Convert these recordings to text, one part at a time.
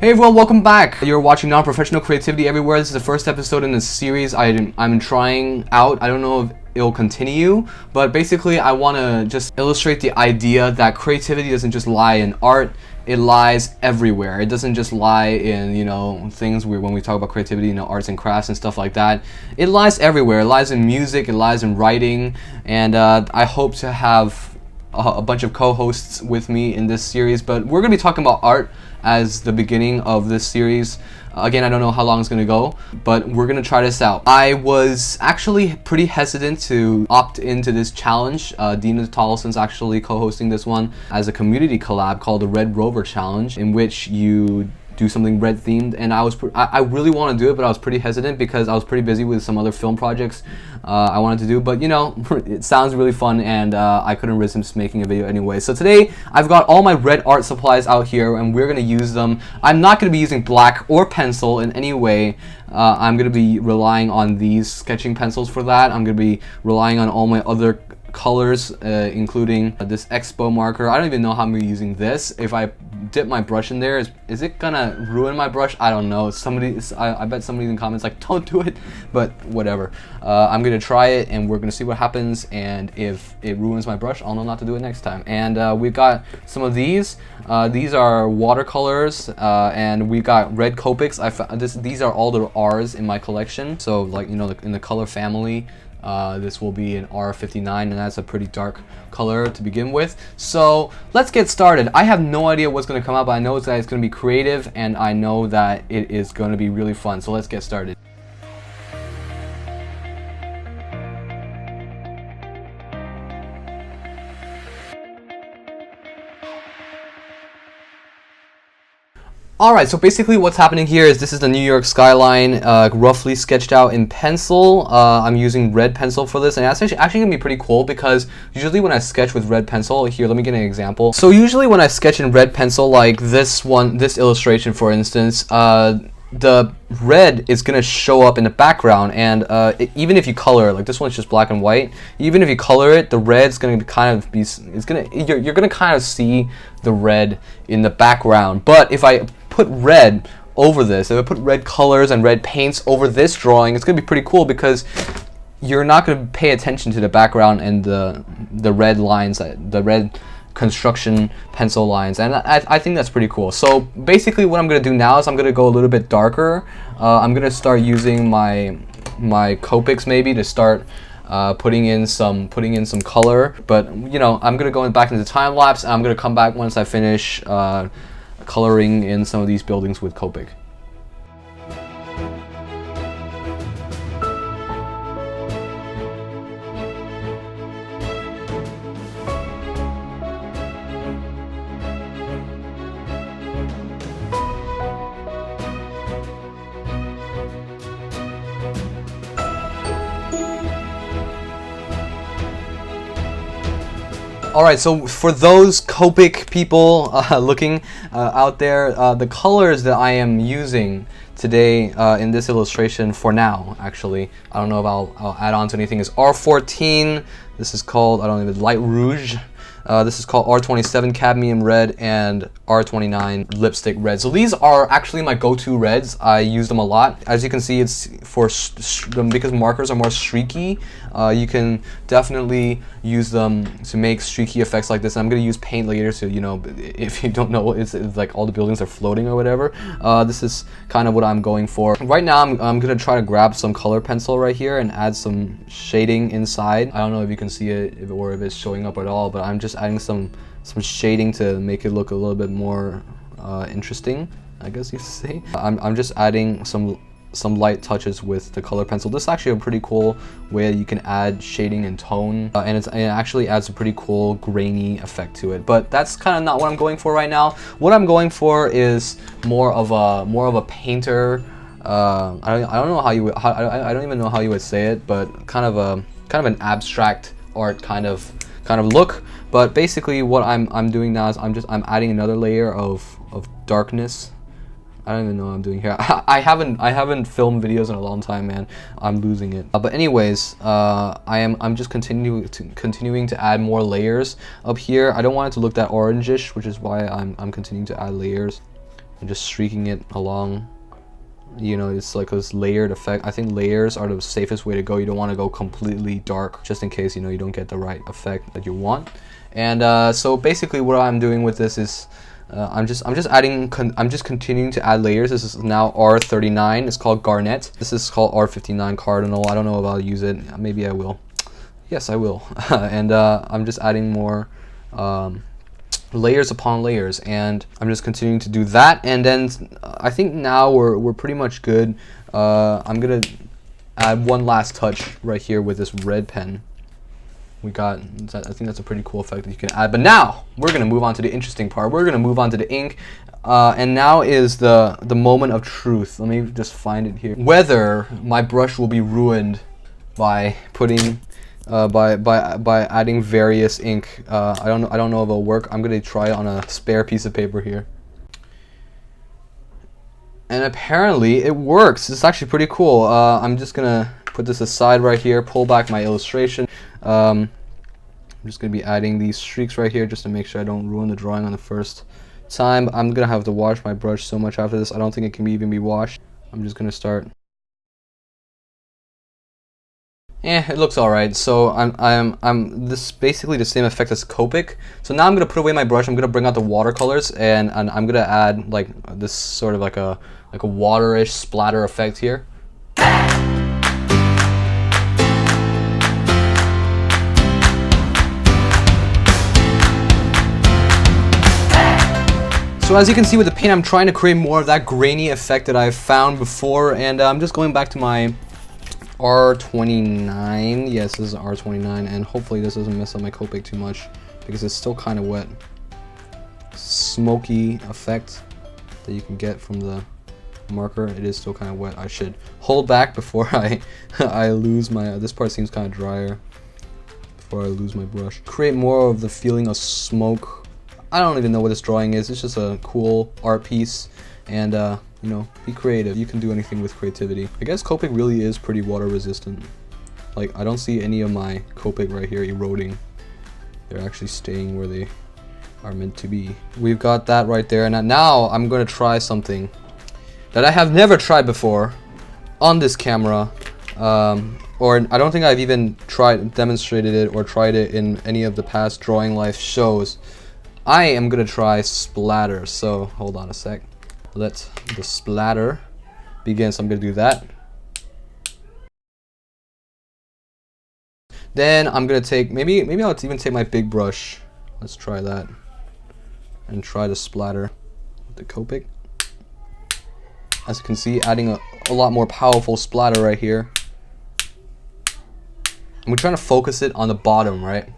Hey everyone, welcome back. You're watching Non-Professional Creativity Everywhere. This is the first episode in this series I'm trying out. I don't know if it'll continue, but basically I want to just illustrate the idea that creativity doesn't just lie in art, it lies everywhere. It doesn't just lie in, things when we talk about creativity, arts and crafts and stuff like that. It lies everywhere. It lies in music, it lies in writing, and I hope to have a bunch of co-hosts with me in this series, but we're going to be talking about art as the beginning of this series. Again, I don't know how long it's going to go, but we're going to try this out. I was actually pretty hesitant to opt into this challenge. Dina Tolson's actually co-hosting this one as a community collab called the Red Rover Challenge, in which you do something red themed, and I really want to do it, but I was pretty hesitant because I was pretty busy with some other film projects I wanted to do, but it sounds really fun, and I couldn't resist making a video anyway. So today I've got all my red art supplies out here and we're going to use them. I'm not going to be using black or pencil in any way. I'm going to be relying on these sketching pencils for that. I'm going to be relying on all my other colors, including this Expo marker. I don't even know how I'm using this. If I dip my brush in there, is it gonna ruin my brush? I don't know. I bet somebody in the comments like, don't do it, but whatever. I'm gonna try it and we're gonna see what happens, and if it ruins my brush, I'll know not to do it next time. And we've got some of these. These are watercolors, and we got red Copics. These are all the R's in my collection, so like in the color family. This will be an R59, and that's a pretty dark color to begin with. So let's get started. I have no idea what's going to come out, but I know that it's going to be creative, and I know that it is going to be really fun. So let's get started. Alright, so basically what's happening here is this is the New York skyline, roughly sketched out in pencil. I'm using red pencil for this, and it's actually going to be pretty cool because usually when I sketch with red pencil, here, let me get an example. So usually when I sketch in red pencil, like this illustration for instance, the red is going to show up in the background, and even if you color it, like this one's just black and white, even if you color it, the red's going to you're going to kind of see the red in the background. But if I put red over this, if I put red colors and red paints over this drawing, it's going to be pretty cool because you're not going to pay attention to the background and the red lines, the red construction pencil lines, and I think that's pretty cool. So basically what I'm going to do now is I'm going to go a little bit darker. I'm going to start using my Copics maybe to start putting in some color, but I'm going to go back into time lapse, and I'm going to come back once I finish coloring in some of these buildings with Copic. Alright, so for those Copic people looking out there, the colors that I am using today in this illustration for now, actually, I don't know if I'll add on to anything, is R14, this is called, light rouge, this is called R27 cadmium red, and R29 lipstick red. So these are actually my go-to reds. I use them a lot. As you can see, it's because markers are more streaky. You can definitely use them to make streaky effects like this. And I'm going to use paint later, so if you don't know, it's like all the buildings are floating or whatever. This is kind of what I'm going for. Right now I'm going to try to grab some color pencil right here and add some shading inside. I don't know if you can see it or if it's showing up at all, but I'm just adding some shading to make it look a little bit more interesting, I guess you could say. I'm just adding some light touches with the color pencil. This is actually a pretty cool way you can add shading and tone, and it actually adds a pretty cool grainy effect to it. But that's kind of not what I'm going for right now. What I'm going for is more of a painter. I don't know how you would, I don't even know how you would say it, but kind of an abstract art kind of look. But basically what I'm doing now is I'm adding another layer of darkness. I don't even know what I'm doing here. I haven't filmed videos in a long time, man. I'm losing it. But anyways, I'm just continuing to add more layers up here. I don't want it to look that orangish, which is why I'm continuing to add layers. and just streaking it along. You know, it's like this layered effect. I think layers are the safest way to go. You don't want to go completely dark, just in case, you know, you don't get the right effect that you want. And so basically what I'm doing with this is I'm just continuing to add layers. This is now R39. It's called Garnet. This is called R59 Cardinal. I don't know if I'll use it. Maybe I will. Yes, I will. And I'm just adding more layers upon layers, and I'm just continuing to do that. And then I think now we're pretty much good. I'm gonna add one last touch right here with this red pen. I think that's a pretty cool effect that you can add. But now we're gonna move on to the interesting part. We're gonna move on to the ink, and now is the moment of truth. Let me just find it here. Whether my brush will be ruined by putting by adding various ink. I don't know if it'll work. I'm gonna try it on a spare piece of paper here, and apparently it works. It's actually pretty cool. I'm just gonna put this aside right here, pull back my illustration. I'm just gonna be adding these streaks right here just to make sure I don't ruin the drawing on the first time. I'm gonna have to wash my brush so much after this. I don't think it can even be washed. I'm just gonna start. It looks alright. So I'm this is basically the same effect as Copic. So now I'm gonna put away my brush. I'm gonna bring out the watercolors, and I'm gonna add like this sort of like a waterish splatter effect here. So as you can see with the paint, I'm trying to create more of that grainy effect that I've found before, and I'm just going back to my R29. Yes, this is R29, and hopefully this doesn't mess up my Copic too much because it's still kind of wet. Smoky effect that you can get from the marker. It is still kind of wet. I should hold back before I lose my. This part seems kind of drier. Before I lose my brush, create more of the feeling of smoke. I don't even know what this drawing is. It's just a cool art piece, and you know, be creative. You can do anything with creativity. I guess Copic really is pretty water resistant. Like, I don't see any of my Copic right here eroding. They're actually staying where they are meant to be. We've got that right there, and now I'm going to try something that I have never tried before on this camera, or I don't think I've even demonstrated it or tried it in any of the past Drawing Life shows. I am gonna try splatter. So hold on a sec. Let the splatter begin. So I'm gonna do that. Then I'm gonna take maybe I'll even take my big brush. Let's try that and try to splatter with the Copic. As you can see, adding a lot more powerful splatter right here. And we're trying to focus it on the bottom, right?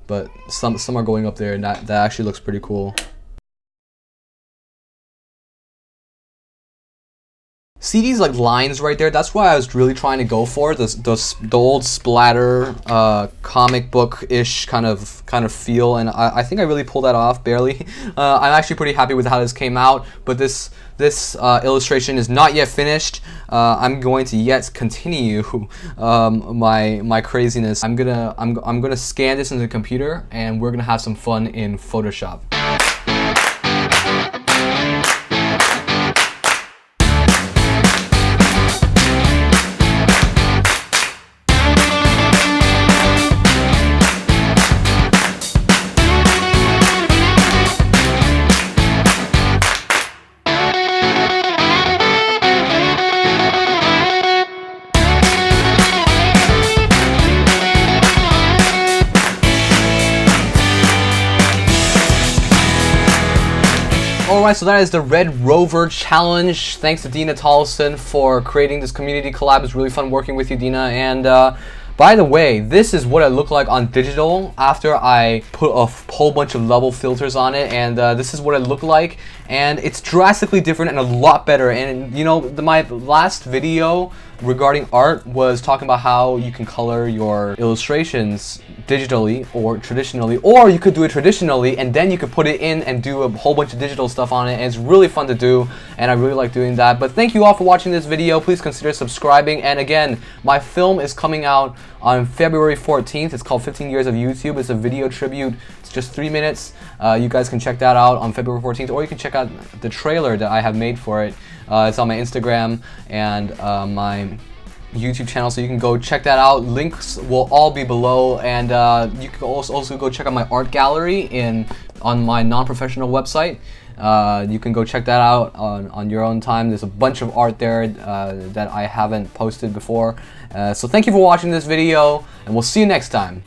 But some are going up there, and that actually looks pretty cool. See these like lines right there? That's what I was really trying to go for. The old splatter, comic book-ish kind of feel, and I think I really pulled that off barely. I'm actually pretty happy with how this came out. But this illustration is not yet finished. I'm going to yet continue my craziness. I'm gonna scan this into the computer, and we're gonna have some fun in Photoshop. Alright, so that is the Red Rover Challenge. Thanks to Dina Tolson for creating this community collab. It's really fun working with you, Dina. And by the way, this is what it looked like on digital after I put a whole bunch of level filters on it, and this is what it looked like, and it's drastically different and a lot better. And you know, my last video regarding art was talking about how you can color your illustrations digitally or traditionally, or you could do it traditionally and then you could put it in and do a whole bunch of digital stuff on it, and it's really fun to do, and I really like doing that. But thank you all for watching this video. Please consider subscribing, and again, my film is coming out on February 14th. It's called 15 Years of YouTube. It's a video tribute. It's just 3 minutes. You guys can check that out on February 14th, or you can check out the trailer that I have made for it. It's on my Instagram and my YouTube channel, so you can go check that out. Links will all be below, and you can also go check out my art gallery on my non-professional website. You can go check that out on your own time. There's a bunch of art there that I haven't posted before. So thank you for watching this video, and we'll see you next time.